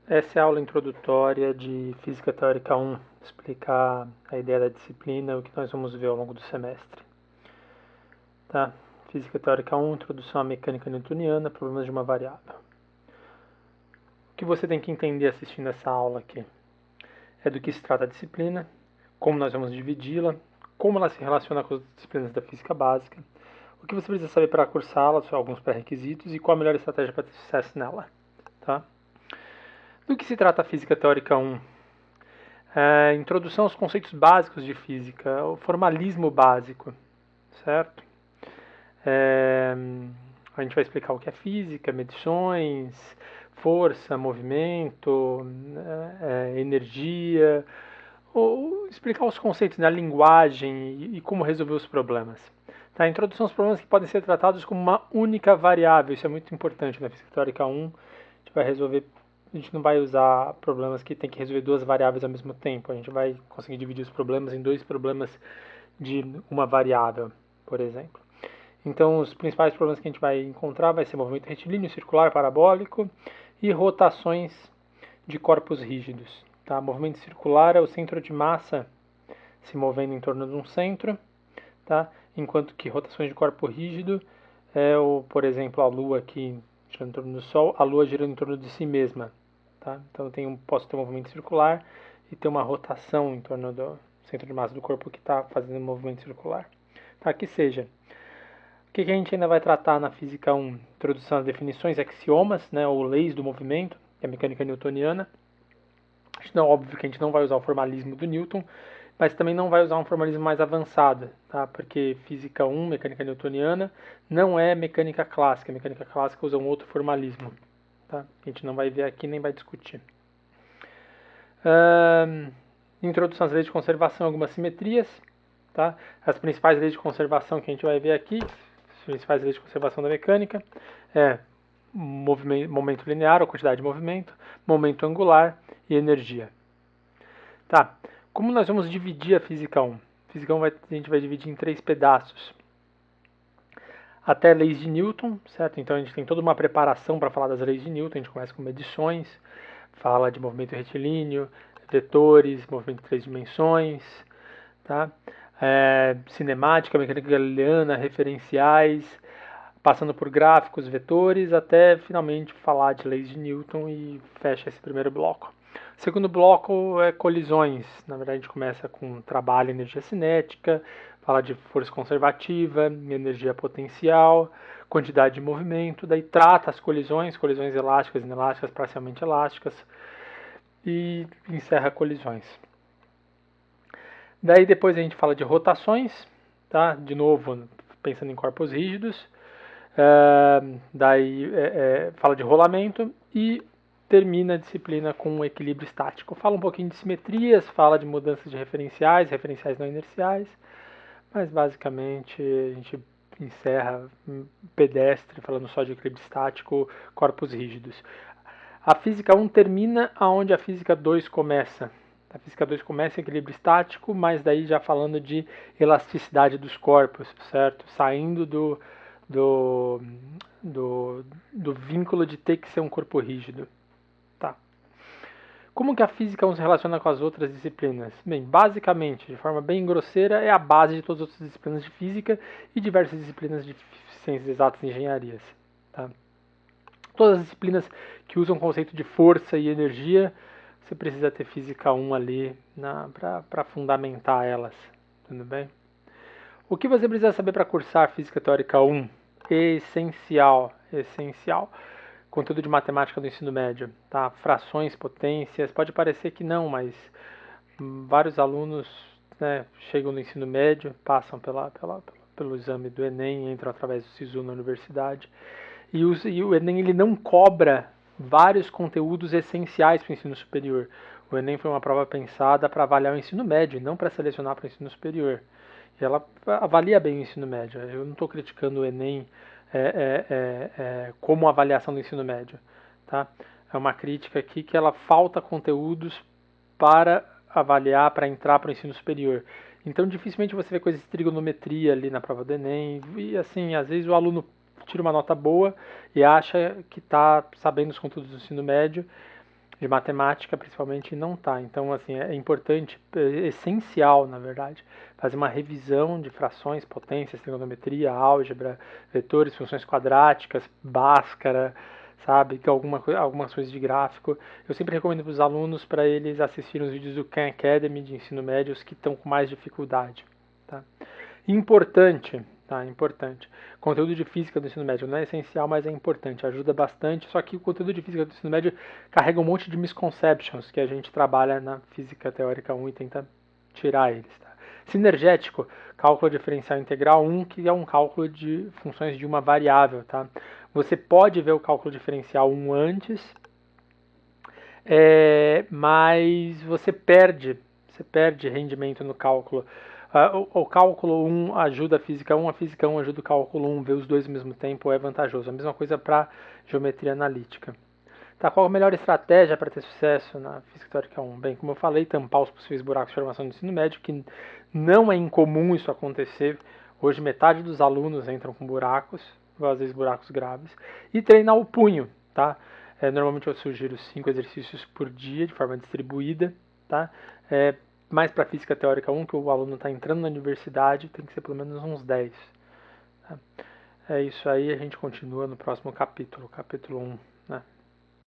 Essa é a aula introdutória de Física Teórica 1, explicar a ideia da disciplina, o que nós vamos ver ao longo do semestre. Tá? Física Teórica 1, Introdução à Mecânica Newtoniana, Problemas de uma Variável. O que você tem que entender assistindo essa aula aqui é do que se trata a disciplina, como nós vamos dividi-la, como ela se relaciona com as disciplinas da física básica, o que você precisa saber para cursá-la, alguns pré-requisitos e qual a melhor estratégia para ter sucesso nela. Tá? Do que se trata a Física Teórica 1? Introdução aos conceitos básicos de física, o formalismo básico, certo? A gente vai explicar o que é física, medições, força, movimento, energia, ou explicar os conceitos da linguagem e como resolver os problemas. Tá? Introdução aos problemas que podem ser tratados como uma única variável, isso é muito importante na Física Teórica 1, a gente vai resolver. A gente não vai usar problemas que tem que resolver duas variáveis ao mesmo tempo. A gente vai conseguir dividir os problemas em dois problemas de uma variável, por exemplo. Então, os principais problemas que a gente vai encontrar vai ser movimento retilíneo, circular, parabólico e rotações de corpos rígidos. Tá? Movimento circular é o centro de massa se movendo em torno de um centro, tá? Enquanto que rotações de corpo rígido é, por exemplo, a Lua aqui girando em torno do Sol, a Lua girando em torno de si mesma. Tá? Então posso ter um movimento circular e ter uma rotação em torno do centro de massa do corpo que está fazendo um movimento circular. Tá? Que seja. O que a gente ainda vai tratar na Física 1? Introdução às definições, axiomas, né, ou leis do movimento, que é a mecânica newtoniana. Óbvio que a gente não vai usar o formalismo do Newton, mas também não vai usar um formalismo mais avançado, tá? Porque Física 1, mecânica newtoniana, não é mecânica clássica. A mecânica clássica usa um outro formalismo. Tá? A gente não vai ver aqui nem vai discutir. Introdução às leis de conservação, algumas simetrias. Tá? As principais leis de conservação que a gente vai ver aqui, as principais leis de conservação da mecânica, é momento linear, ou quantidade de movimento, momento angular e energia. Tá? Como nós vamos dividir a Física 1? A Física 1 a gente vai dividir em 3 pedaços. Até leis de Newton, certo? Então a gente tem toda uma preparação para falar das leis de Newton. A gente começa com medições, fala de movimento retilíneo, vetores, movimento em 3 dimensões, tá? Cinemática, mecânica galileana, referenciais, passando por gráficos, vetores, até finalmente falar de leis de Newton e fecha esse primeiro bloco. O segundo bloco é colisões. Na verdade, a gente começa com trabalho e energia cinética, fala de força conservativa, energia potencial, quantidade de movimento, daí trata as colisões elásticas, inelásticas, parcialmente elásticas, e encerra colisões. Daí depois a gente fala de rotações, tá? De novo, pensando em corpos rígidos. Fala de rolamento e termina a disciplina com um equilíbrio estático. Fala um pouquinho de simetrias, fala de mudanças de referenciais não inerciais, mas basicamente a gente encerra pedestre, falando só de equilíbrio estático, corpos rígidos. A Física 1 termina aonde a Física 2 começa. A Física 2 começa em equilíbrio estático, mas daí já falando de elasticidade dos corpos, certo? Saindo do vínculo de ter que ser um corpo rígido. Tá. Como que a Física 1 se relaciona com as outras disciplinas? Bem, basicamente, de forma bem grosseira, é a base de todas as outras disciplinas de Física e diversas disciplinas de Ciências Exatas e Engenharias. Tá? Todas as disciplinas que usam o conceito de força e energia, você precisa ter Física 1 ali para fundamentar elas. Tudo bem? O que você precisa saber para cursar Física Teórica 1? Essencial. Conteúdo de matemática do ensino médio, tá? Frações, potências, pode parecer que não, mas vários alunos, né, chegam no ensino médio, passam pelo exame do Enem, entram através do SISU na universidade, e o Enem ele não cobra vários conteúdos essenciais para o ensino superior. O Enem foi uma prova pensada para avaliar o ensino médio, não para selecionar para o ensino superior. E ela avalia bem o ensino médio. Eu não estou criticando o Enem como avaliação do ensino médio. Tá? É uma crítica aqui que ela falta conteúdos para avaliar, para entrar para o ensino superior. Então, dificilmente você vê coisas de trigonometria ali na prova do Enem. E, assim, às vezes o aluno tira uma nota boa e acha que está sabendo os conteúdos do ensino médio de matemática, principalmente, não está. Então, assim, é importante, é essencial, na verdade, fazer uma revisão de frações, potências, trigonometria, álgebra, vetores, funções quadráticas, Bhaskara, sabe, que algumas coisas de gráfico. Eu sempre recomendo para os alunos para eles assistirem os vídeos do Khan Academy de ensino médio, os que estão com mais dificuldade. Tá? Importante, tá? Importante. Conteúdo de física do ensino médio não é essencial, mas é importante, ajuda bastante. Só que o conteúdo de física do ensino médio carrega um monte de misconceptions que a gente trabalha na física teórica 1 e tenta tirar eles. Tá? Sinergético, cálculo diferencial integral 1, que é um cálculo de funções de uma variável. Tá? Você pode ver o cálculo diferencial 1 antes, mas você perde rendimento no cálculo. O cálculo 1 ajuda a física 1 ajuda o cálculo 1, ver os dois ao mesmo tempo é vantajoso. A mesma coisa para geometria analítica. Tá, qual a melhor estratégia para ter sucesso na física teórica 1? Bem, como eu falei, tampar os possíveis buracos de formação do ensino médio, que não é incomum isso acontecer. Hoje metade dos alunos entram com buracos, às vezes buracos graves, e treinar o punho, tá? Normalmente eu sugiro 5 exercícios por dia, de forma distribuída, tá? Mais para física teórica 1, que o aluno está entrando na universidade, tem que ser pelo menos uns 10. Tá? É isso aí, a gente continua no próximo capítulo, capítulo 1. Né?